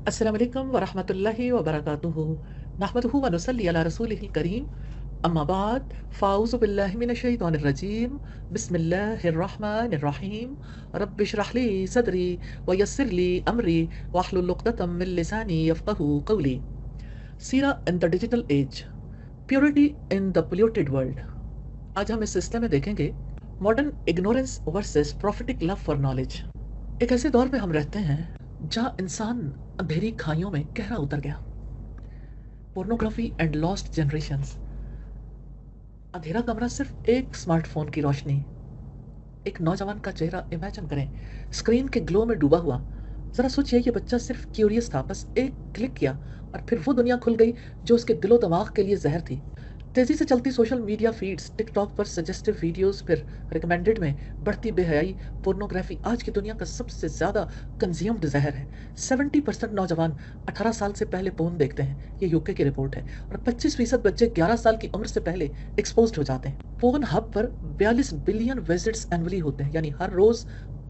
अस्सलाम वालेकुम व रहमतुल्लाहि व बरकातुहू नहमदुहु व नुसल्ली अला रसूलिहिल करीम अम्मा बाद फ़ाऊज़ु बिल्लाहि मिनश शैतानिर रजीम बिस्मिल्लाहिर रहमानिर रहीम रब्बि इश्रह ली सदरी व यस्सिर ली अमरी वहलुल उक़दतम मिन लिसानी यफ़क़हू क़ौली। सीरा in the digital age, purity in the polluted world. आज हम इस सिलसिले में देखेंगे modern ignorance versus prophetic love for knowledge. एक ऐसे दौर में हम रहते हैं जहाँ इंसान अंधेरी खाइयों में गहरा उतर गया। Pornography and lost generations. अंधेरा कमरा, सिर्फ एक स्मार्टफोन की रोशनी, एक नौजवान का चेहरा इमेजिन करें स्क्रीन के ग्लो में डूबा हुआ। जरा सोचिए, ये बच्चा सिर्फ क्यूरियस था, बस एक क्लिक किया और फिर वो दुनिया खुल गई जो उसके दिलो दिमाग के लिए जहर थी। तेजी से चलती सोशल मीडिया फीड्स, टिकटॉक पर सजेस्टिव वीडियोस, फिर रिकमेंडेड में बढ़ती बेहयाई, पोर्नोग्राफी आज की दुनिया का सबसे ज्यादा कंज्यूम्ड जहर है। 70% नौजवान 18 साल से पहले पोर्न देखते हैं, ये यूके की रिपोर्ट है, और 25% बच्चे 11 साल की उम्र से पहले एक्सपोज्ड हो जाते हैं। पोर्न हब पर 42 बिलियन विजिट्स एनुअली होते हैं, यानी हर रोज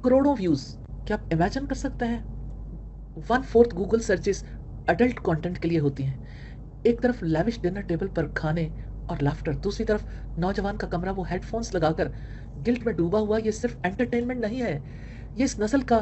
करोड़ों व्यूज। क्या आप इमेजिन कर सकते हैं? 1/4 गूगल सर्चेस अडल्ट कंटेंट के लिए होती हैं। एक तरफ लैविश डिनर टेबल पर खाने और लाफ्टर, दूसरी तरफ नौजवान का कमरा वो हेडफोन्स लगाकर गिल्ट में डूबा हुआ। ये सिर्फ एंटरटेनमेंट नहीं है, ये इस नस्ल का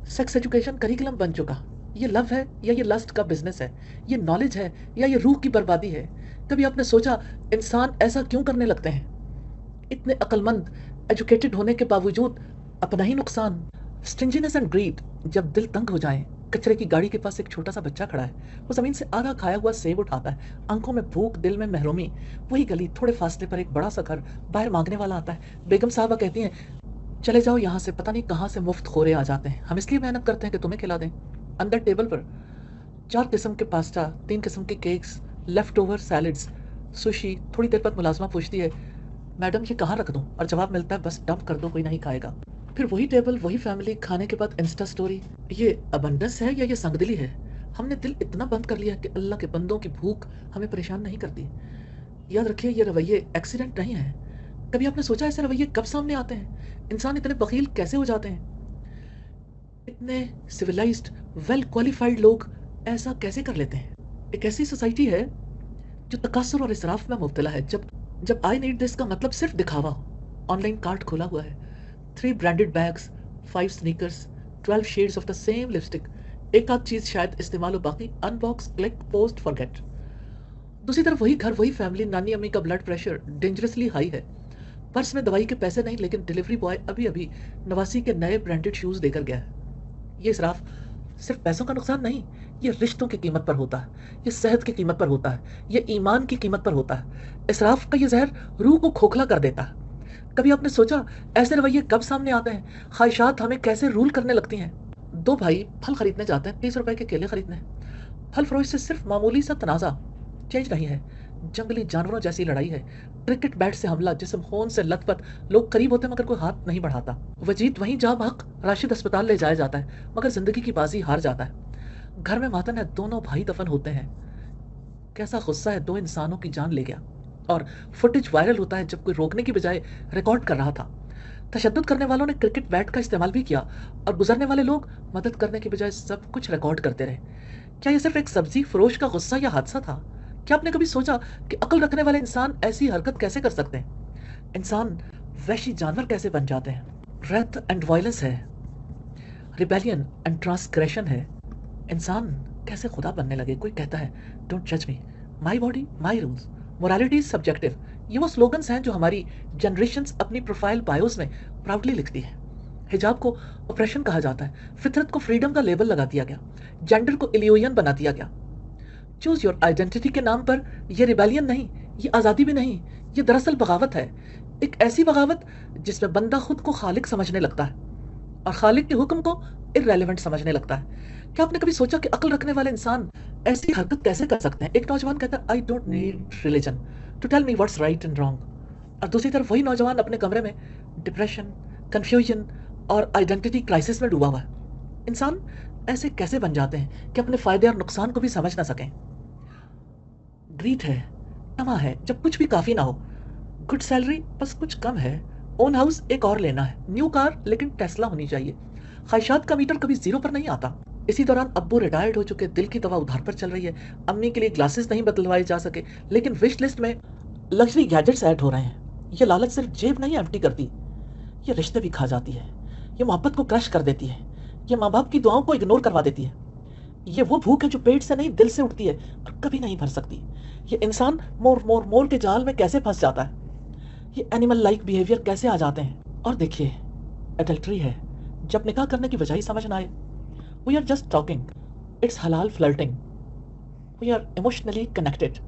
सेक्स एजुकेशन करिकुलम बन चुका। ये लव है या ये लस्ट का बिजनेस है? ये नॉलेज है या ये रूह की बर्बादी है? कभी आपने सोचा इंसान ऐसा क्यों करने लगते हैं? इतने अक्लमंद, एजुकेटेड होने के बावजूद अपना ही नुकसान। स्टिंजीनेस एंड ग्रीड। जब दिल तंग हो जाए, कचरे की गाड़ी के पास एक छोटा सा बच्चा खड़ा है, वो जमीन से आधा खाया हुआ सेब उठाता है, आंखों में भूख, दिल में महरूमी। वही गली, थोड़े फासले पर एक बड़ा सा घर, बाहर मांगने वाला आता है। बेगम साहबा कहती हैं, चले जाओ यहाँ से, पता नहीं कहाँ से मुफ्त खोरे आ जाते हैं, हम इसलिए मेहनत करते हैं कि तुम्हें खिला दें। अंदर टेबल पर 4 किस्म के पास्ता, 3 किस्म के cakes, left over salads, sushi. थोड़ी देर बाद मुलाजमा पूछती है, मैडम ये कहाँ रख दूं? और जवाब मिलता है, बस डंप कर दो, कोई नहीं खाएगा। फिर वही टेबल, वही फैमिली, खाने के बाद इंस्टा स्टोरी। ये अबंडेंस है या ये संगदिली है? हमने दिल इतना बंद कर लिया कि अल्लाह के बंदों की भूख हमें परेशान नहीं करती। याद रखिए, ये रवैये एक्सीडेंट नहीं है। कभी आपने सोचा ऐसे रवैये कब सामने आते हैं? इंसान इतने बखील कैसे हो जाते हैं? इतने सिविलाइज्ड, वेल क्वालिफाइड लोग ऐसा कैसे कर लेते हैं? एक ऐसी सोसाइटी है जो तकासुर और इसराफ में मुब्तला है। जब जब आई नीड दिस का मतलब सिर्फ दिखावा हो। ऑनलाइन कार्ट खोला हुआ है, 3 branded bags, 5 sneakers, 12 shades of the same lipstick. एक आध चीज शायद इस्तेमाल हो, बाकी अनबॉक्स, क्लिक, पोस्ट, फॉरगेट। दूसरी तरफ वही घर, वही फैमिली, नानी अम्मी का ब्लड प्रेशर डेंजरसली हाई है, पर्स में दवाई के पैसे नहीं, लेकिन डिलीवरी बॉय अभी अभी नवासी के नए ब्रांडेड शूज देकर गया है। ये इसराफ सिर्फ पैसों का नुकसान नहीं, ये रिश्तों की कीमत पर होता है, ये सेहत की कीमत पर होता है, ये ईमान की कीमत पर होता है। इसराफ का ये जहर रूह को खोखला कर देता है। कभी आपने सोचा ऐसे रवैये कब सामने आते हैं? ख्वाहिशात हमें कैसे रूल करने लगती हैं? 2 भाई फल खरीदने जाते हैं, 30 रुपए के केले खरीदने। फल फरोश से सिर्फ मामूली सा तनाजा, चेंज नहीं है, जंगली जानवरों जैसी लड़ाई है। क्रिकेट बैट से हमला, जिस्म खून से लथपथ, लोग करीब होते मगर कोई हाथ नहीं बढ़ाता। वजीद वहीं जहाँ बहक राशिद अस्पताल ले जाया जाता है, मगर जिंदगी की बाजी हार जाता है। घर में मातम है, दोनों भाई दफन होते हैं। कैसा गुस्सा है, 2 इंसानों की जान ले गया। और फुटेज वायरल होता है जब कोई रोकने की बजाय रिकॉर्ड कर रहा था। तशद्दुद करने वालों ने क्रिकेट बैट का इस्तेमाल भी किया, और गुजरने वाले लोग मदद करने की बजाय सब कुछ रिकॉर्ड करते रहे। क्या ये सिर्फ एक सब्जी फरोश का गुस्सा या हादसा था? क्या आपने कभी सोचा कि अक्ल रखने वाले इंसान ऐसी हरकत कैसे कर सकते हैं? इंसान वहशी जानवर कैसे बन जाते हैं? रेथ एंड वायलेंस है, रिबेलियन एंड ट्रांसग्रेशन है। इंसान कैसे खुदा बनने लगे? कोई कहता है, डोंट जज me, my body my rules, morality is subjective. ये वो स्लोगन्स हैं जो हमारी जनरेशन्स अपनी प्रोफाइल बायोस में प्राउडली लिखती है। हिजाब को ऑपरेशन कहा जाता है, फितरत को फ्रीडम का लेबल लगा दिया गया, जेंडर को इलियोयन बना दिया गया। चूज योर आइडेंटिटी के नाम पर ये रिबेलियन नहीं, ये आज़ादी भी नहीं, ये दरअसल बगावत है। एक ऐसी बगावत जिसमें बंदा खुद को खालिक समझने लगता है और खालिक के हुक्म को इररेलेवेंट समझने लगता है। क्या आपने कभी सोचा कि अक्ल रखने वाले इंसान ऐसी हरकत कैसे कर सकते हैं? एक नौजवान कहता है, I don't need religion to tell me what's right and wrong, और दूसरी तरफ वही नौजवान अपने कमरे में डिप्रेशन, कंफ्यूजन और आइडेंटिटी क्राइसिस में डूबा हुआ है। इंसान ऐसे कैसे बन जाते हैं कि अपने फायदे और नुकसान को भी समझ ना सकें? ग्रीड है, तमा है, जब कुछ भी काफी ना हो। गुड सैलरी बस कुछ कम है, ओन हाउस एक और लेना है, न्यू कार लेकिन टेस्ला होनी चाहिए। ख्वाहिशात का मीटर कभी जीरो पर नहीं आता। इसी दौरान अब्बू रिटायर्ड हो चुके, दिल की दवा उधार पर चल रही है, अम्मी के लिए ग्लासेस नहीं बदलवाए जा सके, लेकिन विश लिस्ट में लग्जरी गैजेट्स ऐड हो रहे हैं। ये लालच सिर्फ जेब नहीं एम्प्टी करती, ये रिश्ते भी खा जाती है, ये मोहब्बत को क्रश कर देती है, ये माँ बाप की दुआओं को इग्नोर करवा देती है। ये वो भूख है जो पेट से नहीं दिल से उठती है और कभी नहीं भर सकती। ये इंसान मोर मोर मोर के जाल में कैसे फंस जाता है, ये एनिमल लाइक बिहेवियर कैसे आ जाते हैं। और देखिए, एडल्ट्री है जब निकाह करने की वजह ही समझ ना आए। We are just talking, it's halal flirting, we are emotionally connected,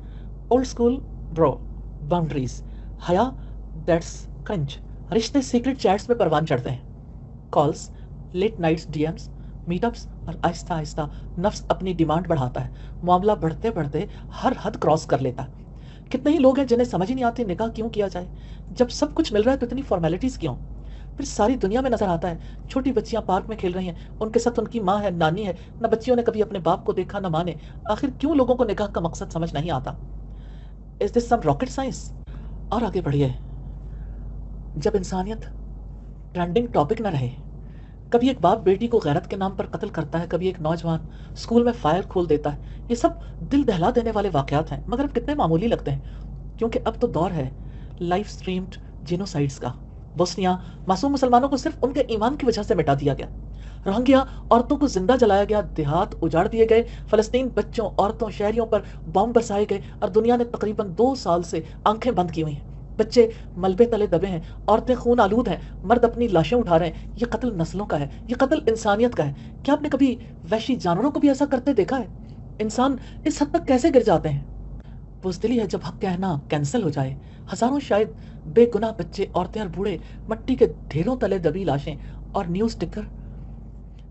old school bro, boundaries, हया दैट्स क्रंच। रिश्ते सीक्रेट चैट्स में परवान चढ़ते हैं, calls, late nights DMs, meetups, और आहिस्ता आहिस्ता नफ्स अपनी डिमांड बढ़ाता है। मामला बढ़ते बढ़ते हर हद क्रॉस कर लेता है। कितने ही लोग हैं जिन्हें समझ ही नहीं आती निकाह क्यों किया जाए। जब सब कुछ मिल रहा है तो इतनी फॉर्मेलिटीज़ क्यों। फिर सारी दुनिया में नजर आता है, छोटी बच्चियां पार्क में खेल रही हैं, उनके साथ उनकी माँ है, नानी है, न बच्चियों ने कभी अपने बाप को देखा न माँ ने। आखिर क्यों लोगों को निकाह का मकसद समझ नहीं आता। Is this some rocket science. और आगे बढ़िए, जब इंसानियत ट्रेंडिंग टॉपिक न रहे, कभी एक बाप बेटी को गैरत के नाम पर कत्ल करता है, कभी एक नौजवान स्कूल में फायर खोल देता है। ये सब दिल दहला देने वाले वाकयात हैं, मगर अब कितने मामूली लगते हैं, क्योंकि अब तो दौर है लाइव स्ट्रीम्ड जेनोसाइड्स का। बोस्निया, मासूम मुसलमानों को सिर्फ उनके ईमान की वजह से मिटा दिया गया। रोहिंग्या, औरतों को जिंदा जलाया गया, देहात उजाड़ दिए गए। फलस्तीन, बच्चों, औरतों, शहरियों पर बॉम्ब बरसाए गए, और दुनिया ने तकरीबन 2 साल से आंखें बंद की हुई हैं। बच्चे मलबे तले दबे हैं, औरतें खून आलूद हैं, मर्द अपनी लाशें उठा रहे हैं। ये कत्ल नस्लों का है, ये कत्ल इंसानियत का है। क्या आपने कभी वहशी जानवरों को भी ऐसा करते देखा है? इंसान इस हद तक कैसे गिर जाते हैं? बुज़दिली है जब हक कहना कैंसिल हो जाए। हजारों शायद बेगुनाह बच्चे, औरतें और बूढ़े, मट्टी के ढेरों तले दबी लाशें, और news ticker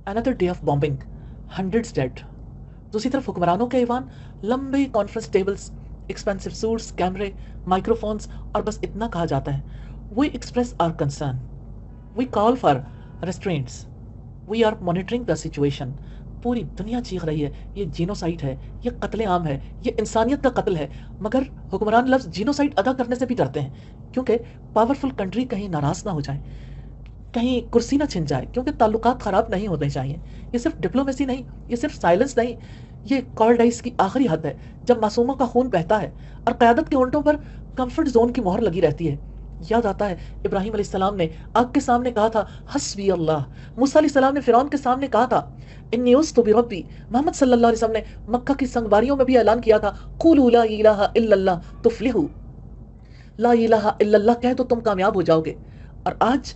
another day of bombing, hundreds dead. दूसरी तरफ हुक्मरानों के ईवान, लंबे कॉन्फ्रेंस टेबल्स, एक्सपेंसिव सूट्स, कैमरे, माइक्रोफोन्स, और बस इतना कहा जाता है, we express our concern, we call for restraints, we are monitoring the situation. पूरी दुनिया चीख रही है, ये जीनोसाइड है, ये कत्ले आम है, ये इंसानियत का कत्ल है। मगर हुक्मरान लफ्ज़ जीनोसाइड अदा करने से भी डरते हैं, क्योंकि पावरफुल कंट्री कहीं नाराज़ ना हो जाए, कहीं कुर्सी ना छिन जाए, क्योंकि ताल्लुकात ख़राब नहीं होने चाहिए। ये सिर्फ डिप्लोमेसी नहीं, ये सिर्फ साइलेंस नहीं, ये कॉर्डाइस की आखिरी हद है, जब मासूमों का खून बहता है और क़यादत के होंठों पर कंफर्ट जोन की मोहर लगी रहती है। याद आता है, इब्राहिम अलैहिस्सलाम ने आग के सामने कहा था, हस्बी अल्लाह। मूसा अलैहिस्सलाम ने फिरौन के सामने कहा था, इन्नी उस्तु बिरब्बी। मोहम्मद सल्लल्लाहु अलैहि वसल्लम ने मक्का की संगवारियों में भी ऐलान किया था, कुलू ला इलाहा इल्लल्लाह तुफ्लिहू। ला इलाहा इल्लल्लाह कह तो तुम कामयाब हो जाओगे। और आज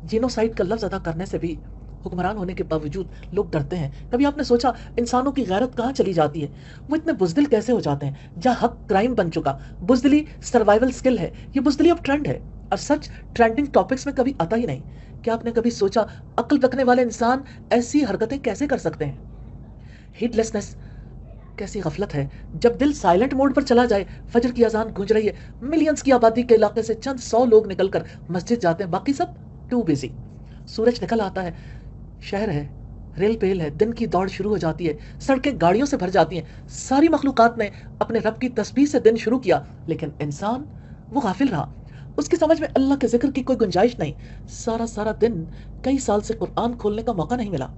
जीनोसाइड का लफ्ज़ अदा करने से भी हुक्मरान होने के बावजूद लोग डरते हैं। कभी आपने सोचा इंसानों की गैरत कहाँ चली जाती है? वो इतने बुज़दिल कैसे हो जाते हैं? जहाँ हक क्राइम बन चुका, बुज़दिली सर्वाइवल स्किल है, ये बुज़दिली अब ट्रेंड है, और सच ट्रेंडिंग टॉपिक्स में कभी आता ही नहीं। क्या आपने कभी सोचा अक्ल रखने वाले इंसान ऐसी हरकतें कैसे कर सकते हैं? हीडलेसनेस कैसी गफलत है, जब दिल साइलेंट मोड पर चला जाए। फजर की अजान गूंज रही है, मिलियंस की आबादी के इलाके से चंद 100 लोग निकलकर मस्जिद जाते हैं, बाकी सब टू बिजी। सूरज निकल आता है, शहर है, रेल पेल है, दिन की दौड़ शुरू हो जाती है, सड़कें गाड़ियों से भर जाती हैं। सारी मखलूकात ने अपने रब की तस्बीह से दिन शुरू किया, लेकिन इंसान वो गाफिल रहा। उसकी समझ में अल्लाह के जिक्र की कोई गुंजाइश नहीं। सारा सारा दिन, कई साल से कुरान खोलने का मौका नहीं मिला।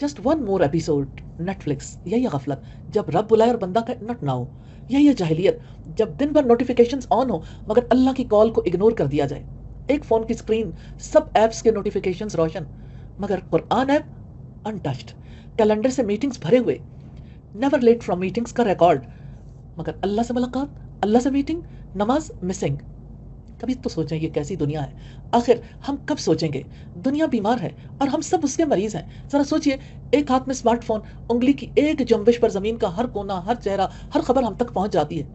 Just one more episode Netflix, यही है गफलत। जब रब बुलाए और बंदा कहे नॉट नाउ, यही है जाहिलियत। जब दिन भर नोटिफिकेशंस ऑन हो मगर अल्लाह की कॉल को इग्नोर कर दिया जाए। एक फ़ोन की स्क्रीन, सब ऐप्स के नोटिफिकेशंस रोशन, मगर कुरान ऐप अनटच्ड। कैलेंडर से मीटिंग्स भरे हुए, नेवर लेट फ्रॉम मीटिंग्स का रिकॉर्ड, मगर अल्लाह से मुलाकात, अल्लाह से मीटिंग, नमाज मिसिंग। कभी तो सोचें ये कैसी दुनिया है। आखिर हम कब सोचेंगे? दुनिया बीमार है और हम सब उसके मरीज हैं। जरा सोचिए, एक हाथ में स्मार्टफोन, उंगली की एक जुम्बिश पर जमीन का हर कोना, हर चेहरा, हर खबर हम तक पहुंच जाती है।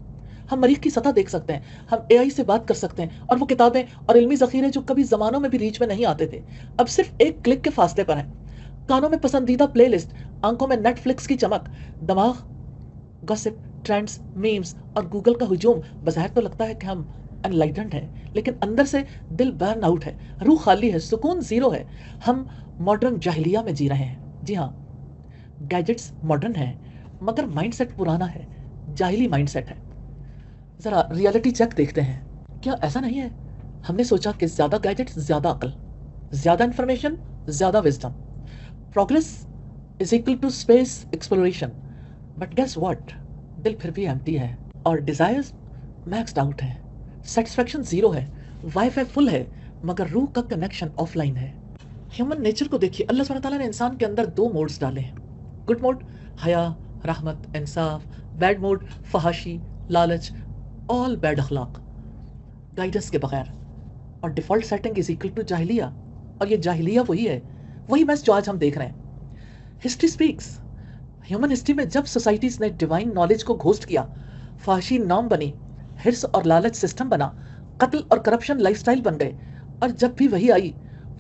हम मरीज की सतह देख सकते हैं, हम एआई से बात कर सकते हैं, और वो किताबें और इल्मी ज़ख़ीरे जो कभी ज़मानों में भी रीच में नहीं आते थे, अब सिर्फ एक क्लिक के फासले पर हैं। कानों में पसंदीदा प्लेलिस्ट, आंखों में नेटफ्लिक्स की चमक, दिमाग गॉसिप, ट्रेंड्स, मीम्स और गूगल का हुजूम। बज़ाहिर तो लगता है कि हम एनलाइटेंड हैं, लेकिन अंदर से दिल बर्न आउट है, रूह खाली है, सुकून ज़ीरो है। हम मॉडर्न जाहिलिया में जी रहे हैं। जी हाँ, गैजेट्स मॉडर्न हैं, मगर माइंडसेट पुराना है, जाहिली माइंडसेट है। ज़रा रियलिटी चेक देखते हैं, क्या ऐसा नहीं है? हमने सोचा कि ज़्यादा गैजेट्स ज़्यादा अक्ल, ज़्यादा इन्फॉर्मेशन ज़्यादा wisdom. Progress is equal to space exploration. But guess what, दिल फिर भी एम्प्टी है और डिजायर्स मैक्सड आउट है, सेटिस्फैक्शन जीरो है, वाईफाई फुल है मगर रूह का कनेक्शन ऑफलाइन है। ह्यूमन नेचर को देखिए, अल्लाह सुब्हानहू तआला ने इंसान के अंदर दो मोड्स डाले हैं। गुड मोड हया, रहमत, इंसाफ। बैड मोड फहाशी, लालच, ऑल बैड अखलाक, गाइडेंस के बगैर। और default setting is equal to जाहिलिया। और ये जाहिलिया वही है, वही मैस जो आज हम देख रहे हैं। हिस्ट्री स्पीक्स, ह्यूमन हिस्ट्री में जब सोसाइटीज ने डिवाइन नॉलेज को घोस्ट किया, फहाशी नॉर्म बनी, हिर्स और लालच सिस्टम बना, कत्ल और करप्शन लाइफस्टाइल बन गए, और जब भी वही आई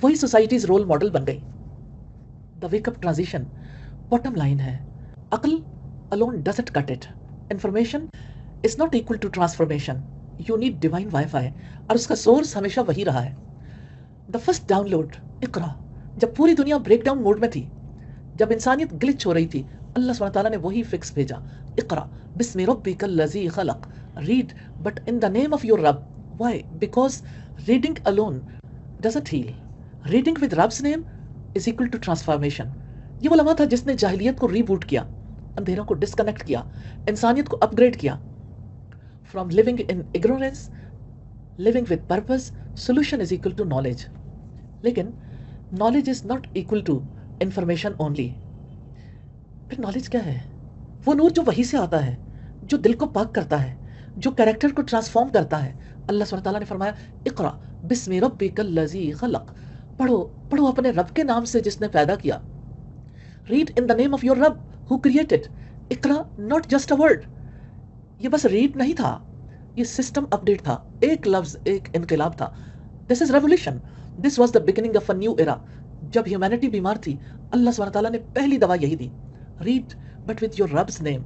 वही सोसाइटीज रोल मॉडल बन गई। The wake up transition, bottom line है, अक्ल alone doesn't cut it. Information is not equal to transformation. You need divine wifi, और उसका सोर्स हमेशा वही रहा है। द फर्स्ट डाउनलोड इकरा, जब पूरी दुनिया ब्रेकडाउन मोड में थी, जब इंसानियत ग्लिच हो रही थी, अल्लाह सुब्हानहू तआला ने वही फिक्स भेजा, इकरा बिस्मि रब्बिकल लज़ी खलक, read but in the name of your Rab. Why? Because reading alone doesn't heal, reading with Rab's name is equal to transformation. ये वो लम्हा था जिसने जाहिलियत को रीबूट किया, अंधेरों को डिस्कनेक्ट किया, इंसानियत को अपग्रेड किया। From living in ignorance, living with purpose, solution is equal to knowledge. लेकिन knowledge is not equal to information only. फिर नॉलेज क्या है? वो नूर जो वही से आता है, जो दिल को पाक करता है, जो कैरेक्टर को ट्रांसफॉर्म करता है। अल्लाह सुब्हानहू तआला ने फरमाया, इक़रा बिस्मि रब्बिकल लज़ी खलक, पढ़ो पढ़ो अपने रब के नाम से जिसने पैदा किया। Read in the name of your Rab who created. इक़रा नॉट जस्ट अ वर्ड, ये बस रीड नहीं था, ये सिस्टम अपडेट था, एक लफ्ज एक इनकलाब था। This is revolution, this was the beginning of a new era. जब ह्यूमैनिटी बीमार थी, अल्लाह सुब्हानहू तआला ने पहली दवा यही दी, read but with your Rab's name.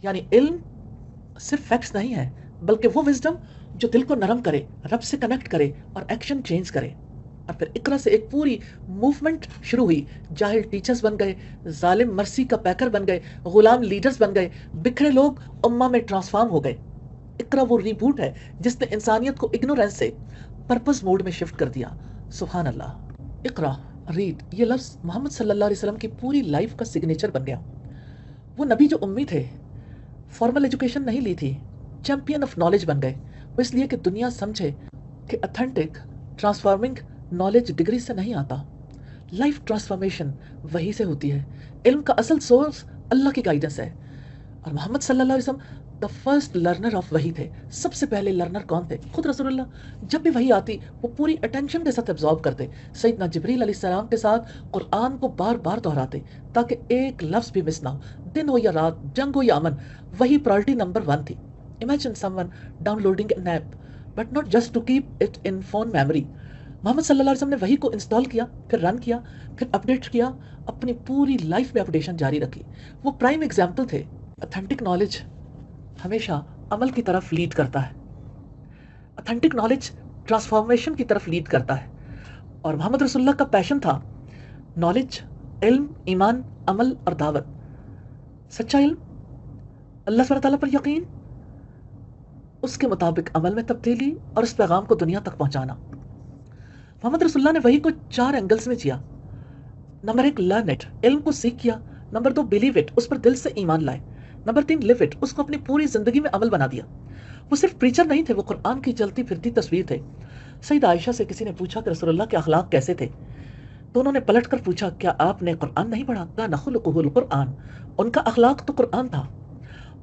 यानी इल्म सिर्फ फैक्ट्स नहीं है, बल्कि वो विजडम जो दिल को नरम करे, रब से कनेक्ट करे और एक्शन चेंज करे। और फिर इकरा से एक पूरी मूवमेंट शुरू हुई। जाहिल टीचर्स बन गए, जालिम मर्सी का पैकर बन गए, गुलाम लीडर्स बन गए, बिखरे लोग उम्मा में ट्रांसफॉर्म हो गए। इकरा वो रिबूट है जिसने इंसानियत को इग्नोरेंस से पर्पस मोड में शिफ्ट कर दिया। सुभान अल्लाह। इकरा, रीड, ये लफ्ज़ मोहम्मद सल्लल्लाहु अलैहि वसल्लम की पूरी लाइफ का सिग्नेचर बन गया। वो नबी जो उम्मी थे, फॉर्मल एजुकेशन नहीं ली थी, चैंपियन ऑफ नॉलेज बन गए। वो इसलिए कि दुनिया समझे कि अथेंटिक ट्रांसफॉर्मिंग नॉलेज डिग्री से नहीं आता, लाइफ ट्रांसफॉर्मेशन वही से होती है। इल्म का असल सोर्स अल्लाह की गाइडेंस है। और मोहम्मद सल्लल्लाहु अलैहि वसल्लम द फर्स्ट लर्नर ऑफ वही थे। सबसे पहले लर्नर कौन थे? खुद रसूलुल्लाह। जब भी वही आती वो पूरी अटेंशन के साथ एब्जॉर्ब करते। सैयदना जिब्रील अलैहिस्सलाम के साथ कुरान को बार बार दोहराते ताकि एक लफ्ज़ भी मिस ना हो। दिन हो या रात, जंग हो या अमन, वही प्रायोरिटी नंबर 1 थी। Imagine someone downloading an app but not just to keep it in phone memory. Muhammad सल्लल्लाहु अलैहि वसल्लम ने वही को इंस्टॉल किया, फिर रन किया, फिर अपडेट किया, अपनी पूरी लाइफ में अपडेशन जारी रखी। वो प्राइम एग्जाम्पल थे। अथेंटिक नॉलेज हमेशा अमल की तरफ लीड करता है, अथेंटिक नॉलेज ट्रांसफॉर्मेशन की तरफ लीड करता है। और मोहम्मद रसूलुल्लाह का पैशन था नॉलेज, इल्म, ईमान, अमल और दावत। सच्चा इल्म, अल्लाह सुब्हानहू तआला पर यकीन, उसके मुताबिक अमल में तब्दीली और उस पैगाम को दुनिया तक पहुंचाना। मोहम्मद रसूलुल्लाह ने वही को 4 एंगल्स में जिया। नंबर 1 लर्न इट, इल्म को सीख किया। नंबर 2 बिलीव इट, उस पर दिल से ईमान लाए। नंबर 3 लिव इट, उसको अपनी पूरी जिंदगी में अमल बना दिया। वो सिर्फ प्रीचर नहीं थे, वो कुरान की चलती फिरती तस्वीर थे। सईदा आयशा से किसी ने पूछा कि रसूलुल्लाह के अखलाक कैसे थे, तो उन्होंने पलट कर पूछा, क्या आपने कुरान नहीं पढ़ा? काना खुलुकुहुल कुरान, उनका अखलाक तो कुरान था।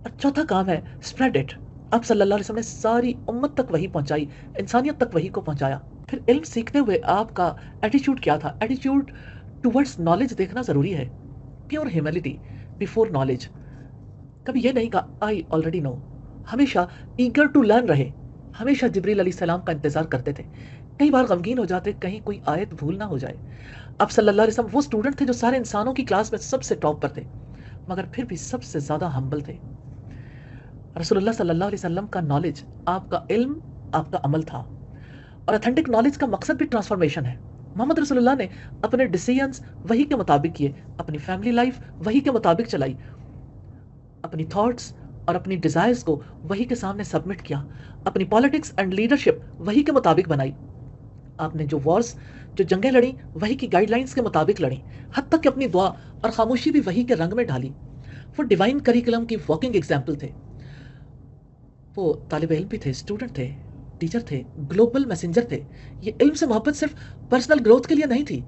और चौथा काम है स्प्रेड इट। आप सल्लल्लाहु अलैहि वसल्लम ने सारी उम्मत तक वही पहुंचाई, इंसानियत तक वही को पहुंचाया। फिर इल्म सीखते हुए आपका एटीट्यूड क्या था? एटीट्यूड टुवर्ड्स नॉलेज देखना ज़रूरी है। Pure humility before knowledge. कभी ये नहीं कहा आई ऑलरेडी नो, हमेशा ईगर टू लर्न रहे, हमेशा जिब्रील अलैहिस्सलाम का इंतज़ार करते थे। कई बार गमगीन हो जाते कहीं कोई आयत भूल ना हो जाए। अब सल्लल्लाहु अलैहि वसल्लम वो स्टूडेंट थे जो सारे इंसानों की क्लास में सबसे टॉप पर थे, मगर फिर भी सबसे ज़्यादा हम्बल थे। रसूलुल्लाह सल्लल्लाहु अलैहि वसल्लम का नॉलेज आपका इल्म, आपका अमल था। और अथेंटिक नॉलेज का मकसद भी ट्रांसफॉर्मेशन है। मोहम्मद रसूलुल्लाह ने अपने डिसीजंस वही के मुताबिक किए, अपनी फैमिली लाइफ वही के मुताबिक चलाई, अपनी थॉट्स और अपनी डिज़ायर्स को वही के सामने सबमिट किया, अपनी पॉलिटिक्स एंड लीडरशिप वही के मुताबिक बनाई। आपने जो वॉर्स جو جنگیں لڑیں وہی کی گائیڈ لائنس کے مطابق لڑیں، حتیٰ کہ اپنی دعا اور خاموشی بھی وہی کے رنگ میں ڈالی۔ وہ ڈیوائن کریکولم کی واکنگ ایگزامپل تھے۔ وہ طالب علم بھی تھے، اسٹوڈنٹ تھے، ٹیچر تھے، گلوبل میسنجر تھے۔ یہ علم سے محبت صرف پرسنل گروتھ کے لیے نہیں تھی۔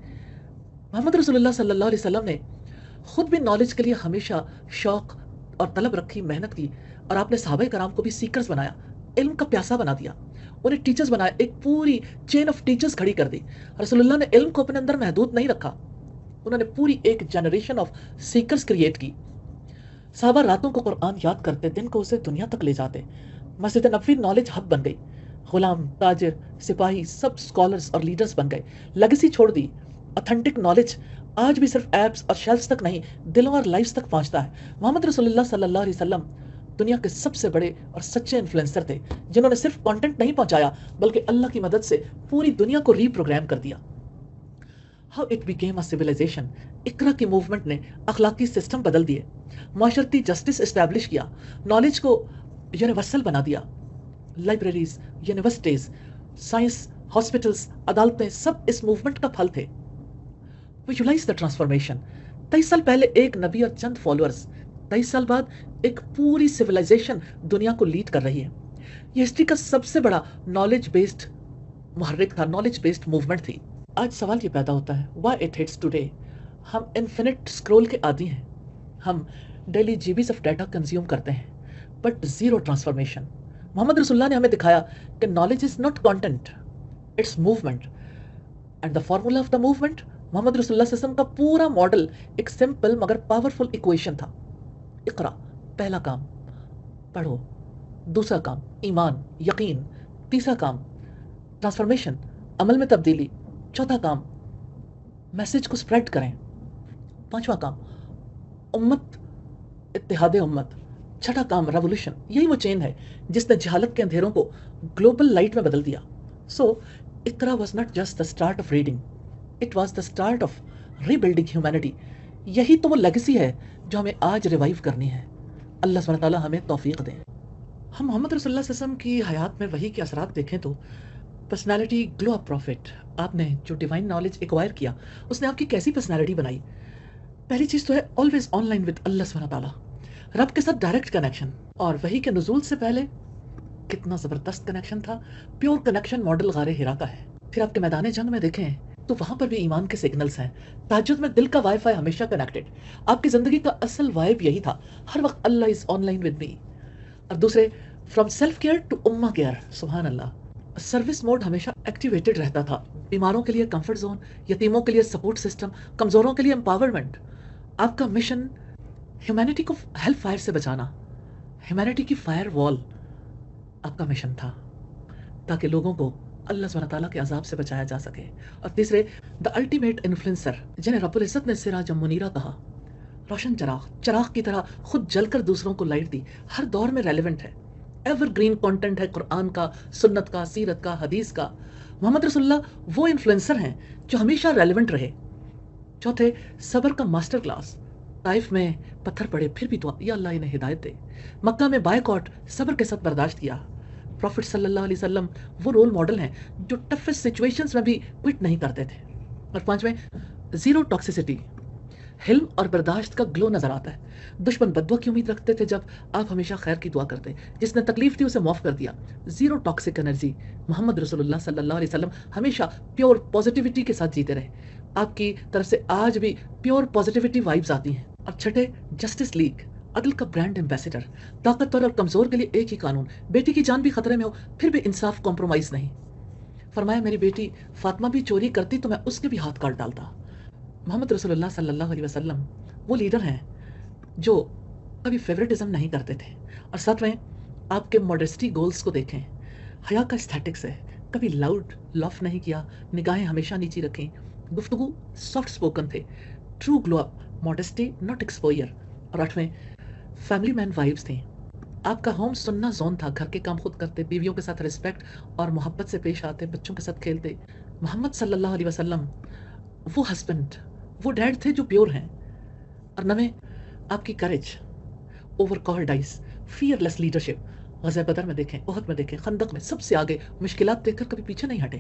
محمد رسول اللہ صلی اللہ علیہ وسلم نے خود بھی نالج کے لیے ہمیشہ شوق اور طلب رکھی، محنت کی، اور آپ نے صحابہ کرام کو بھی سیکرز بنایا، علم کا پیاسا بنا دیا، انہیں ٹیچرز بنایا، ایک پوری چین آف ٹیچرز کھڑی کر دی۔ رسول اللہ نے علم کو اپنے اندر محدود نہیں رکھا، انہوں نے پوری ایک جنریشن آف سیکرز کریٹ کی۔ صحابہ راتوں کو قرآن یاد کرتے، دن کو اسے دنیا تک لے جاتے۔ مسجد نبوی نالج ہب بن گئی، غلام، تاجر، سپاہی سب اسکالرز اور لیڈرز بن گئے، لیگیسی چھوڑ دی۔ اتھینٹک نالج آج بھی صرف ایپس اور شیلفز تک نہیں، دلوں اور لائفز تک پہنچتا ہے۔ محمد رسول اللہ صلی اللہ علیہ وسلم دنیا کے سب سے بڑے اور سچے انفلوئنسر تھے، جنہوں نے صرف کانٹینٹ نہیں پہنچایا بلکہ اللہ کی مدد سے پوری دنیا کو ری پروگرام کر دیا۔ How it became a civilisation, اقرا کی موومنٹ نے اخلاقی سسٹم بدل دیے، معاشرتی جسٹس اسٹیبلش کیا، نالج کو یونیورسل بنا دیا۔ لائبریریز، یونیورسٹیز، سائنس، ہاسپٹلز، عدالتیں سب اس موومنٹ کا پھل تھے۔ Visualise the transformation. 23 سال پہلے ایک نبی اور چند فالوورز، 23 سال بعد ایک پوری سویلائزیشن دنیا کو لیڈ کر رہی ہے۔ یہ ہسٹری کا سب سے بڑا نالج بیسڈ محرک تھا، نالج بیسڈ موومنٹ تھی۔ آج سوال یہ پیدا ہوتا ہے، وائی اٹ ہٹس ٹوڈے؟ ہم انفینٹ اسکرول کے عادی ہیں، ہم daily GBs of data consume کرتے ہیں، بٹ زیرو ٹرانسفارمیشن۔ محمد رسول اللہ نے ہمیں دکھایا کہ knowledge is not content, it's movement, and the formula of the movement, Muhammad رسول اللہ صلی اللہ علیہ وسلم کا پورا ماڈل ایک سمپل مگر پاورفل ایکویشن تھا۔ اقرا، پہلا کام پڑھو، دوسرا کام ایمان، یقین، تیسرا کام ٹرانسفارمیشن، عمل میں تبدیلی، چوتھا کام میسج کو سپریڈ کریں، پانچواں کام امت، اتحاد امت، چھٹا کام ریولوشن۔ یہی وہ چین ہے جس نے جہالت کے اندھیروں کو گلوبل لائٹ میں بدل دیا۔ سو اقرا was not just the start of reading, it was the start of rebuilding humanity. یہی تو وہ لیگیسی ہے جو ہمیں آج ریوائیو کرنی ہے۔ اللہ سبحانہ تعالیٰ ہمیں توفیق دے۔ ہم محمد رسول اللہ صلی اللہ علیہ وسلم کی حیات میں وحی کے اثرات دیکھیں تو پرسنالٹی گلو اپ پروفٹ، آپ نے جو ڈیوائن نالج ایکوائر کیا اس نے آپ کی کیسی پرسنالٹی بنائی؟ پہلی چیز تو ہے آلویز آن لائن ود اللہ سبحانہ تعالیٰ، رب کے ساتھ ڈائریکٹ کنیکشن، اور وحی کے نزول سے پہلے کتنا زبردست کنیکشن تھا، پیور کنیکشن ماڈل غار ہرا کا ہے۔ پھر آپ کے میدان جنگ میں دیکھیں تو وہاں پر بھی ایمان کے سگنلز ہیں۔ تہجد میں دل کا وائی فائی ہمیشہ کنیکٹڈ، آپ کی زندگی کا اصل وائب یہی تھا، ہر وقت اللہ از آن لائن ود می۔ اور دوسرے، فرام سیلف کیئر ٹو امہ کیئر، سبحان اللہ، سروس موڈ ہمیشہ ایکٹیویٹڈ رہتا تھا۔ بیماروں کے لیے کمفرٹ زون، یتیموں کے لیے سپورٹ سسٹم، کمزوروں کے لیے امپاورمنٹ۔ آپ کا مشن ہیومینٹی کو ہیل فائر سے بچانا، ہیومینٹی کی فائر وال آپ کا مشن تھا، تاکہ لوگوں کو اللہ سبحانہ تعالیٰ کے عذاب سے بچایا جا سکے۔ اور تیسرے، دا الٹیمیٹ انفلوئنسر، جنہیں رب العزت نے سراج منیرہ کہا، روشن چراغ، چراغ کی طرح خود جل کر دوسروں کو لائٹ دی، ہر دور میں ریلیونٹ ہے، ایور گرین کانٹینٹ ہے قرآن کا، سنت کا، سیرت کا، حدیث کا۔ محمد رسول اللہ وہ انفلوئنسر ہیں جو ہمیشہ ریلیونٹ رہے۔ چوتھے، صبر کا ماسٹر کلاس، طائف میں پتھر پڑے پھر بھی دعا، یا اللہ انہیں ہدایت دے۔ مکہ میں بائیکاٹ صبر کے ساتھ برداشت کیا۔ پروفٹ صلی اللہ علیہ وسلم وہ رول ماڈل ہیں جو ٹفسٹ سچویشنز میں بھی کوئٹ نہیں کرتے تھے۔ اور پانچویں، زیرو ٹاکسیسٹی، حلم اور برداشت کا گلو نظر آتا ہے۔ دشمن بددعا کی امید رکھتے تھے جب آپ ہمیشہ خیر کی دعا کرتے، جس نے تکلیف دی اسے معاف کر دیا۔ زیرو ٹاکسک انرجی، محمد رسول اللہ صلی اللہ علیہ وسلم ہمیشہ پیور پازیٹیوٹی کے ساتھ جیتے رہے، آپ کی طرف سے آج بھی پیور پازیٹیوٹی وائبز آتی ہیں۔ اور چھٹے، جسٹس لیگ، عدل کا برانڈ ایمبیسڈر، طاقتور اور کمزور کے لیے ایک ہی قانون، بیٹی کی جان بھی خطرے میں ہو پھر بھی انصاف کمپرومائز نہیں۔ فرمایا میری بیٹی فاطمہ بھی چوری کرتی تو میں اس کے بھی ہاتھ کاٹ ڈالتا۔ محمد رسول اللہ صلی اللہ علیہ وسلم وہ لیڈر ہیں جو کبھی فیوریٹزم نہیں کرتے تھے۔ اور ساتویں، آپ کے موڈیسٹی گولز کو دیکھیں، حیا کا اسٹیٹکس ہے، کبھی لاؤڈ لاف نہیں کیا، نگاہیں ہمیشہ نیچی رکھیں، گفتگو سافٹ سپوکن تھے، true glow up, modesty not exposure. اور آٹھویں، فیملی مین وائبز تھیں، آپ کا ہوم سننا زون تھا، گھر کے کام خود کرتے، بیویوں کے ساتھ رسپیکٹ اور محبت سے پیش آتے، بچوں کے ساتھ کھیلتے۔ محمد صلی اللہ علیہ وسلم وہ ہسبینڈ، وہ ڈیڈ تھے جو پیور ہیں۔ اور نویں، آپ کی کریج، اوور کارڈائز، فیئر لیس لیڈرشپ، غزوہ بدر میں دیکھیں، احد میں دیکھیں، خندق میں، سب سے آگے، مشکلات دیکھ کر کبھی پیچھے نہیں ہٹے۔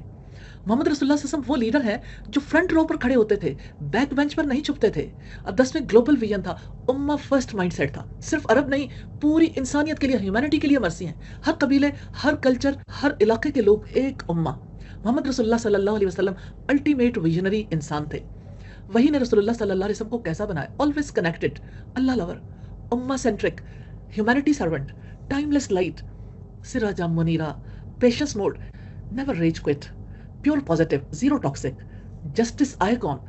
मोहम्मद रसूलुल्लाह सल्लल्लाहु अलैहि वसल्लम वो लीडर हैं जो फ्रंट रो पर खड़े होते थे, बैक बेंच पर नहीं छुपते थे। और 10वें ग्लोबल विजन था, उम्मा फर्स्ट माइंडसेट था। सिर्फ अरब नहीं, पूरी इंसानियत के लिए, ह्यूमैनिटी के लिए मर्सी हैं। हर कबीले, हर कल्चर, हर इलाके के लोग एक उम्मा। मोहम्मद रसूलुल्लाह सल्लल्लाहु अलैहि वसल्लम अल्टीमेट विजनरी इंसान थे। वही ने रसूलुल्लाह सल्लल्लाहु अलैहि वसल्लम को कैसा बनाया? ऑलवेज कनेक्टेड, अल्लाह लवर, उम्मा centric, humanity servant, timeless light, सिराजा मुनीरा, patience mode, never rage quit, pure positive, zero toxic, justice icon,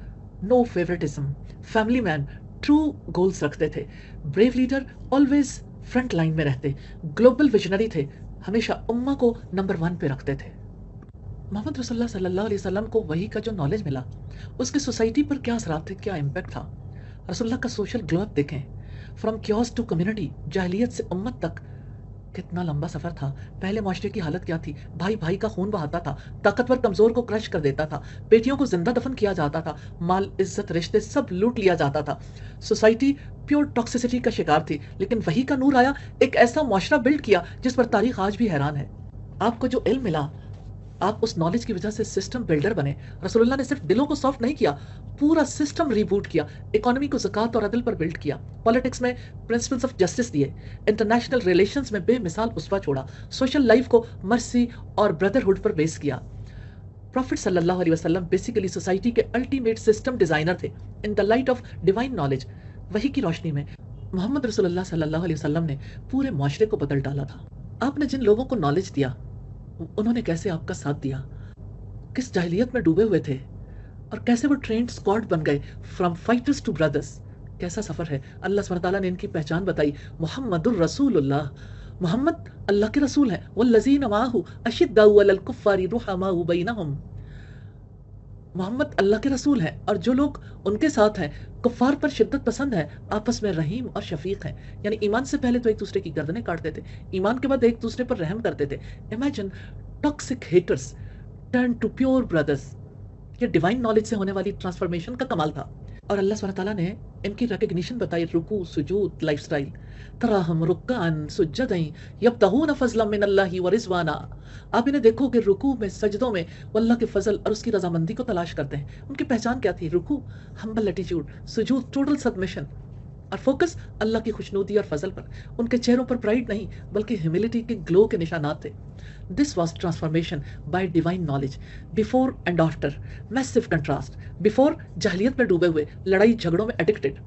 no favouritism, family man, true goals रखते थे, brave leader, always front line में रहते, ग्लोबल विजनरी थे, हमेशा उम्मा को नंबर 1 पे रखते थे। मोहम्मद रसूलुल्लाह सल्लल्लाहु अलैहि वसल्लम को वही का जो नॉलेज मिला, उसके सोसाइटी पर क्या असरात थे, क्या इम्पैक्ट था। रसूलुल्लाह का सोशल ग्लो अप देखें, फ्रॉम क्योस टू कम्युनिटी, जाहिलियत से उम्मत तक, कितना लंबा सफर था। पहले माशरे की हालत क्या थी? भाई भाई का खून बहाता था, ताकतवर कमजोर को क्रश कर देता था, बेटियों को जिंदा दफन किया जाता था, माल, इज्जत, रिश्ते सब लूट लिया जाता था। सोसाइटी प्योर टॉक्सिसिटी का शिकार थी, लेकिन वही का नूर आया, एक ऐसा माशरा बिल्ड किया जिस पर तारीख आज भी हैरान है। आपको जो इल्म मिला, आप उस नॉलेज की वजह से सिस्टम बिल्डर बने। रसूलुल्लाह ने सिर्फ दिलों को सॉफ्ट नहीं किया, पूरा सिस्टम रीबूट किया। इकोनॉमी को ज़कात और अदल पर बिल्ड किया, पॉलिटिक्स में प्रिंसिपल्स ऑफ जस्टिस दिए, इंटरनेशनल रिलेशंस में बेमिसाल उसवा छोड़ा, सोशल लाइफ को मर्सी और ब्रदरहुड पर बेस किया। प्रॉफिट सल्लल्लाहु अलैहि वसल्लम बेसिकली सोसाइटी के अल्टीमेट सिस्टम डिजाइनर थे, in the light of divine knowledge. वही की रोशनी में मोहम्मद रसूलुल्लाह सल्लल्लाहु अलैहि वसल्लम ने पूरे माशरे को बदल डाला था। आपने जिन लोगों को नॉलेज दिया, उन्होंने कैसे आपका साथ दिया, किस जाहिलियत में डूबे हुए थे, और कैसे वो ट्रेंड स्क्वाड बन गए, फ्रॉम फाइटर्स टू ब्रदर्स। कैसा सफर है। अल्लाह सुब्हानहू तआला ने इनकी पहचान बताई, मुहम्मदुर रसूलुल्लाह, मोहम्मद अल्लाह के रसूल हैं। वल्लज़ीना माअहू अशिद्दाउ अलल कुफ्फारी रुहमाउ बैनहुम, मोहम्मद अल्लाह के रसूल हैं और जो लोग उनके साथ हैं, कुफ्फार पर शिद्दत पसंद है, आपस में रहीम और शफीक हैं। यानी ईमान से पहले तो एक दूसरे की गर्दनें काटते थे, ईमान के बाद एक दूसरे पर रहम करते थे। Imagine toxic haters turn to pure brothers. ये डिवाइन नॉलेज से होने वाली ट्रांसफॉर्मेशन का कमाल था। और अल्लाह सुब्हानहू तआला ने इनकी रिकग्निशन बताई, रुकू, सुजूद, लाइफस्टाइल, तराहम रुक्कान सुज्जदैन यब्तगून फज़लन मिनल्लाहि व रिज़वाना। आप इन्हें देखोगे रुकू में, सजदों में, वो अल्लाह के फजल और उसकी रजामंदी को तलाश करते हैं। उनकी पहचान क्या थी? रुकू, हम्बल एटीट्यूड, सुजूद, टोटल सबमिशन, और फोकस अल्लाह की खुशनुदी और फजल पर। उनके चेहरों पर प्राइड नहीं, बल्कि ह्यूमिलिटी के ग्लो के निशानात थे। This was transformation by divine knowledge, before and after, massive contrast. Before जाहिलियत में डूबे हुए, लड़ाई झगड़ों में एडिक्टेड,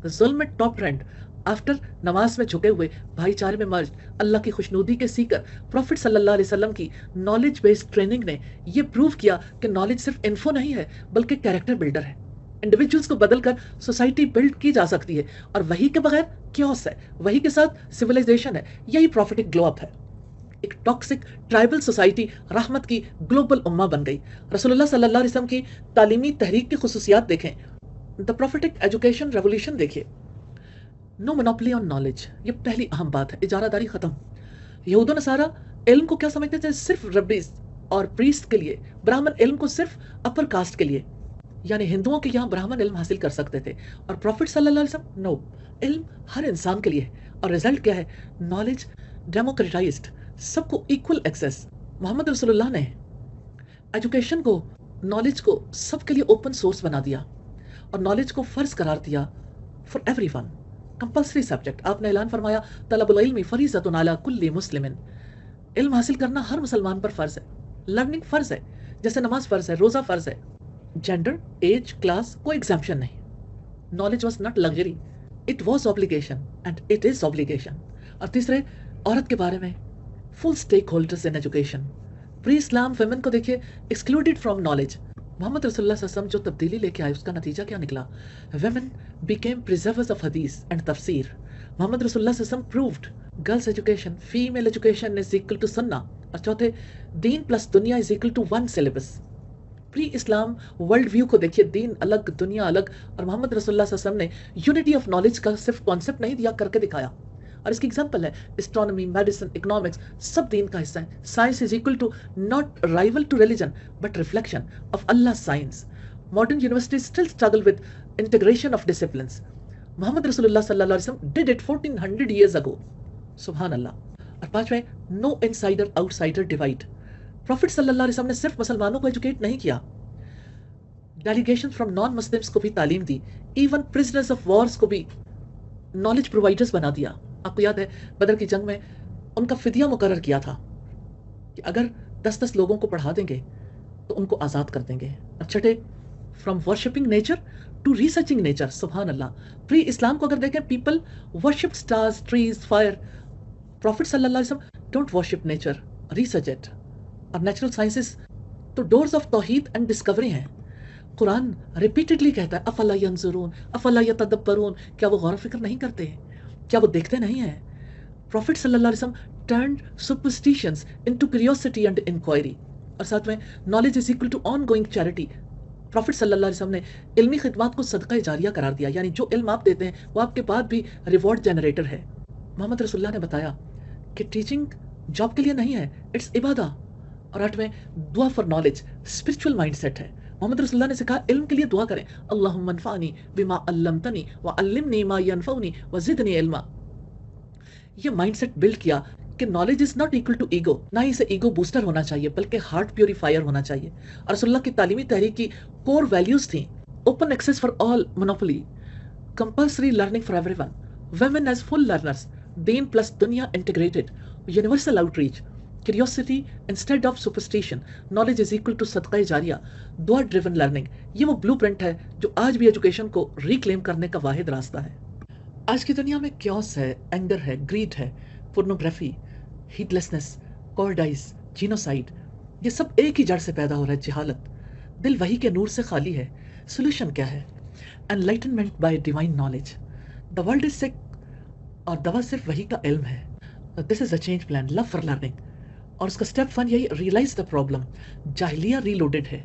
जुल्म में टॉप ट्रेंड, आफ्टर नमाज में झुके हुए, भाईचारे में मर्ज, अल्लाह की खुशनुदी के सीकर। प्रॉफिट सल्लल्लाहु अलैहि वसल्लम की नॉलेज बेस्ड ट्रेनिंग ने यह प्रूव किया कि नॉलेज सिर्फ इन्फो नहीं है, बल्कि कैरेक्टर बिल्डर है। इंडिविजुअल्स को बदलकर सोसाइटी बिल्ड की जा सकती है, और वही के बगैर क्योस है, वही के साथ सिविलाइजेशन है। यही प्रॉफिटिक ग्लो अप है। एक टॉक्सिक ट्राइबल सोसाइटी रहमत की ग्लोबल उम्मा बन गई। रसूलुल्लाह सल्लल्लाहु अलैहि वसल्लम की तालीमी तहरीक की खुसूसियात देखें, द प्रॉफिटिक एजुकेशन रेवोल्यूशन देखिए। नो मोनोपोली ऑन नॉलेज, ये पहली अहम बात है। इजारादारी खत्म। यहूद व नसारा इल्म को क्या समझते थे? सिर्फ रब्बीज और प्रीस्ट के लिए। ब्राह्मण इल्म को सिर्फ अपर कास्ट के लिए, यानी हिंदुओं के यहाँ ब्राह्मण इल्म हासिल कर सकते थे। और प्रॉफिट सल्लल्लाहु अलैहि वसल्लम, नो, इल्म हर इंसान के लिए। और रिजल्ट क्या है? नॉलेज डेमोक्रेटाइज्ड, सबको इक्वल एक्सेस। मोहम्मद रसूलुल्लाह ने एजुकेशन को, नॉलेज को सबके लिए ओपन सोर्स बना दिया, और नॉलेज को फर्ज करार दिया फॉर एवरीवन, कंपल्सरी सब्जेक्ट। आपने ऐलान फरमाया, तलबुल इल्मी फरीज़तुन अला कुल्ली मुस्लिमिन, इल्म हासिल करना हर मुसलमान पर फर्ज है। लर्निंग फर्ज है, जैसे नमाज फर्ज है, रोजा फर्ज है। जेंडर, एज, क्लास, कोई एग्जाम्पशन नहीं। Knowledge was not luxury, it was obligation and it is obligation. और तीसरे, औरत के बारे में full stack holders in education. Pre Islam women को देखिए, एक्सक्लूडेड फ्रॉम नॉलेज। मोहम्मद रसूलुल्लाह सल्लल्लाहु अलैहि वसल्लम जो तब्दीली लेके आए, उसका नतीजा क्या निकला? वेमेन बिकेम प्रिजर्वर्स ऑफ हदीस एंड तफसीर। मोहम्मद रसूलुल्लाह सल्लल्लाहु अलैहि वसल्लम proved girls education, female education is equal to सन्ना। और चौथे, दीन प्लस दुनिया is equal to one syllabus. Pre Islam world view को देखिए, दीन अलग, दुनिया अलग, और मोहम्मद रसूलुल्लाह सल्लल्लाहु अलैहि वसल्लम ने यूनिटी ऑफ नॉलेज का सिर्फ कॉन्सेप्ट नहीं दिया, करके दिखाया। और इसकी एग्जांपल है एस्ट्रोनॉमी, मेडिसिन, इकोनॉमिक्स, सब दीन का हिस्सा है। Science is equal to not rival to religion but reflection of Allah science. Modern universities still struggle with integration of disciplines. Muhammad रसूलुल्लाह सल्लल्लाहु अलैहि वसल्लम डिड इट 1400 years ago। सुभान अल्लाह। और पांचवें, no insider outsider divide. Prophet सल्लल्लाहु अलैहि वसल्लम ने सिर्फ मुसलमानों को एजुकेट नहीं किया, डेलीगेशन फ्रॉम नॉन मुस्लिम्स को भी तालीम दी, इवन प्रिजनर्स ऑफ वॉर्स को भी नॉलेज प्रोवाइडर्स बना दिया। आपको याद है बदर की जंग में उनका फिदिया मुकर्रर किया था कि अगर 10-10 लोगों को पढ़ा देंगे तो उनको आज़ाद कर देंगे। अब छठे, from worshipping nature to researching nature. सुभान अल्लाह, प्री इस्लाम को अगर देखें, people worship stars, trees, fire. Prophet सल्लल्लाहु अलैहि वसल्लम don't worship nature, research it. और नेचुरल साइंसेस तो डोर्स ऑफ तौहीद एंड डिस्कवरी हैं। कुरान रिपीटेडली कहता है अफला यंजुरून अफला यतदब्बरून, क्या वो गौर फिक्र नहीं करते हैं, क्या वो देखते नहीं हैं? प्रॉफिट सल्लल्लाहु अलैहि वसल्लम turned superstitions into curiosity and inquiry. और साथ में knowledge is equal to ongoing charity. Prophet सल्लल्लाहु अलैहि वसल्लम ने इल्मी खिदमत को सदका जारिया करार दिया, यानी जो इल्म आप देते हैं वो आपके बाद भी रिवॉर्ड जनरेटर है। मोहम्मद रसूलुल्लाह ने बताया कि टीचिंग जॉब के लिए नहीं है, इट्स इबादा। और आठवें, दुआ फॉर नॉलेज, स्पिरिचुअल माइंडसेट है। मोहम्मद रसूलुल्लाह ने सिखाया इल्म के लिए दुआ करें, अल्लाहुम्मा अन्फअनी बिमा अल्लमतनी व अल्लिमनी मा यनफउनी व ज़िदनी इल्मा। ये माइंडसेट बिल्ड किया कि knowledge is not equal to ego, ना ही इसे ईगो बूस्टर होना चाहिए बल्कि हार्ट प्योरीफायर होना चाहिए। और रसूलुल्लाह की तालीमी तहरीक की कोर वैल्यूज थी open access for all, monopoly, compulsory learning for everyone, women as full learners, deen plus दुनिया integrated, universal outreach, curiosity instead of superstition, knowledge is equal to सदका जारिया, दुआ ड्रिवन लर्निंग। ये वो ब्लूप्रिंट है जो आज भी एजुकेशन को रिक्लेम करने का वाहिद रास्ता है। आज की दुनिया में क्योस है, एंगर है, ग्रीड है, पोर्नोग्राफी, हीटलेसनेस, कॉर्डाइस, जीनोसाइड, ये सब एक ही जड़ से पैदा हो रहा है, जहालत। दिल वही के नूर से खाली है। सोल्यूशन क्या है? Enlightenment bye divine knowledge. The world is sick और दवा सिर्फ वही का इल्म है। This is a change plan, love for learning. और उसका स्टेप 1 यही, रियलाइज द प्रॉब्लम। जाहिलिया रीलोडेड है,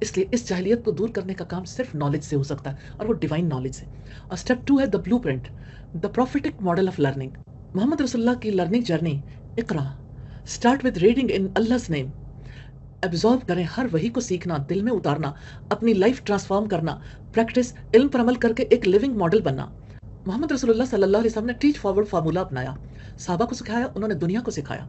इसलिए इस जाहिलियत को दूर करने का काम सिर्फ नॉलेज से हो सकता है और वो डिवाइन नॉलेज से। और स्टेप 2 है the blueprint, the prophetic model of learning. Muhammad रसूलुल्लाह की लर्निंग जर्नी, इकरा, start with reading in Allah's name. Absorb करें हर वही को, सीखना, दिल में उतारना, अपनी लाइफ ट्रांसफॉर्म करना, प्रैक्टिस, इल्म पर अमल करके एक लिविंग मॉडल बनना। मोहम्मद रसूलुल्लाह सल्लल्लाहु अलैहि वसल्लम ने टीच फॉरवर्ड फार्मूला अपनाया, सहाबा को सिखाया, उन्होंने दुनिया को सिखाया।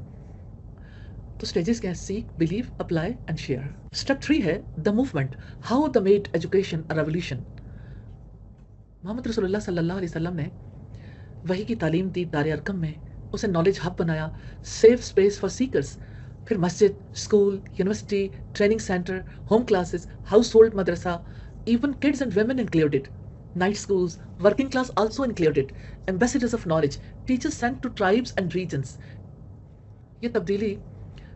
तो स्टेजेस क्या है? सीख, believe, apply and share. Step 3 है the movement, how the made education a revolution. Muhammad रसूलुल्लाह सल्लल्लाहु अलैहि वसल्लम ने वही की तालीम दी दार अरकम में, उसे नॉलेज हब बनाया, सेफ स्पेस फॉर सीकर्स। फिर मस्जिद, school, university, training centre, home classes, house hold Madrasa, even kids and women included, night schools, working class also included, ambassadors of knowledge, teachers sent to tribes and regions. ये तब्दीली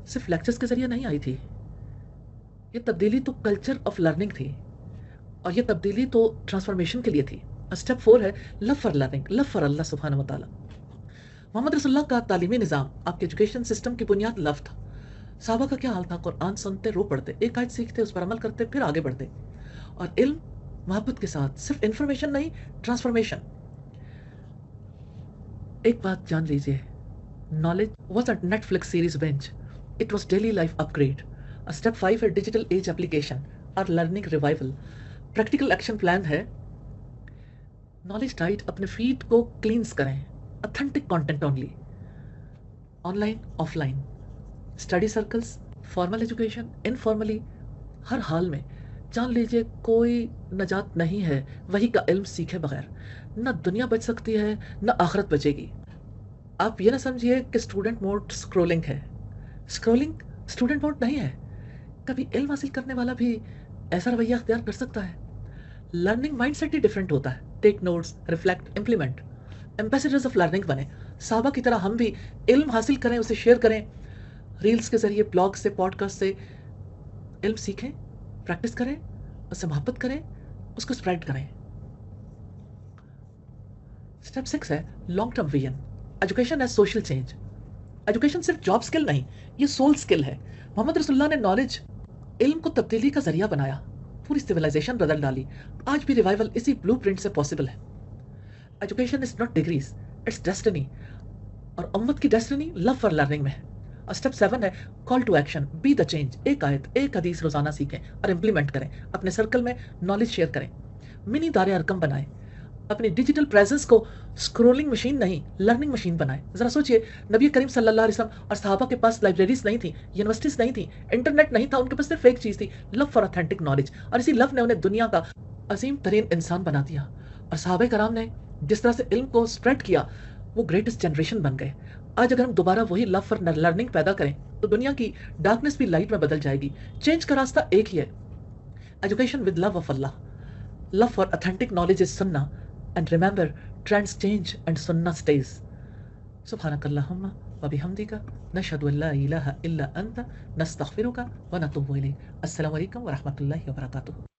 सिर्फ lectures के जरिए नहीं आई थी, ये तब्दीली तो कल्चर ऑफ लर्निंग थी, और ये तब्दीली तो ट्रांसफॉर्मेशन के लिए थी। स्टेप 4 है love for learning, love for Allah सुब्हानहू व तआला। मोहम्मद रसूलुल्लाह का तालीमी निज़ाम, आपके एजुकेशन सिस्टम की बुनियाद लव था। साहबा का क्या हाल था? कुरान सुनते, रो पढ़ते, एक आयत सीखते, उस पर अमल करते, फिर आगे बढ़ते। और इल्म मोहब्बत के साथ, सिर्फ इंफॉर्मेशन नहीं, ट्रांसफॉर्मेशन। एक बात जान लीजिए, knowledge was a Netflix series binge, it was daily life upgrade. Step 5 है डिजिटल एज एप्लीकेशन और learning revival. Practical action plan है नॉलेज डाइट, अपने फीड को क्लींस करें, authentic content only, online offline, study circles, formal education, informally, हर हाल में। जान लीजिए कोई नजात नहीं है वही का इल्म सीखे बगैर, ना दुनिया बच सकती है ना आखिरत बचेगी। आप ये ना समझिए कि स्टूडेंट मोड स्क्रोलिंग है, स्क्रोलिंग स्टूडेंट मोड नहीं है। कभी इल्म हासिल करने वाला भी ऐसा रवैया अख्तियार कर सकता है। लर्निंग माइंडसेट ही डिफरेंट होता है। Take notes, reflect, implement, ambassadors of learning बने। साहबा की तरह हम भी इल्म हासिल करें, उसे शेयर करें, रील्स के जरिए, ब्लॉग से, पॉडकास्ट से इल्म सीखें, प्रैक्टिस करें, उससे मोहब्बत करें, उसको स्प्रेड करें। स्टेप 6 है long term vision, education as social change. Education सिर्फ जॉब स्किल नहीं, ये सोल स्किल है। मोहम्मद रसूलुल्लाह ने नॉलेज, इल्म को तब्दीली का जरिया बनाया, पूरी सिविलाइजेशन बदल डाली। आज भी रिवाइवल इसी ब्लूप्रिंट से पॉसिबल है। Education is not degrees, it's destiny, और उम्मत की डेस्टिनी लव फॉर लर्निंग में है। और स्टेप 7 है call to action, be the change. एक आयत, एक हदीस रोजाना सीखें और इम्प्लीमेंट करें, अपने सर्कल में नॉलेज शेयर करें, मिनी दार अरकम बनाएं, اپنی ڈیجیٹل پریزنس کو اسکرولنگ مشین نہیں لرننگ مشین بنائیں. ذرا سوچئے نبی کریم صلی اللہ علیہ وسلم اور صحابہ کے پاس لائبریریز نہیں تھیں، یونیورسٹیز نہیں تھیں، انٹرنیٹ نہیں تھا، ان کے پاس صرف ایک چیز تھی، لو فار اتھینٹک نالج. اور اسی لو نے انہیں دنیا کا عظیم ترین انسان بنا دیا. اور صحابہ کرام نے جس طرح سے علم کو اسپریڈ کیا وہ گریٹسٹ جنریشن بن گئے. آج اگر ہم دوبارہ وہی لو فار لرننگ پیدا کریں تو دنیا کی ڈارکنیس بھی لائٹ میں بدل جائے گی. چینج کا راستہ ایک ہی ہے، education with love of Allah. Love for authentic knowledge is سننا. And remember trends change and sunnah stays. سبحانك اللهم وبحمدك نشهد ان لا اله الا انت نستغفرك ونتوب اليك. السلام علیکم ورحمۃ اللہ وبرکاتہ.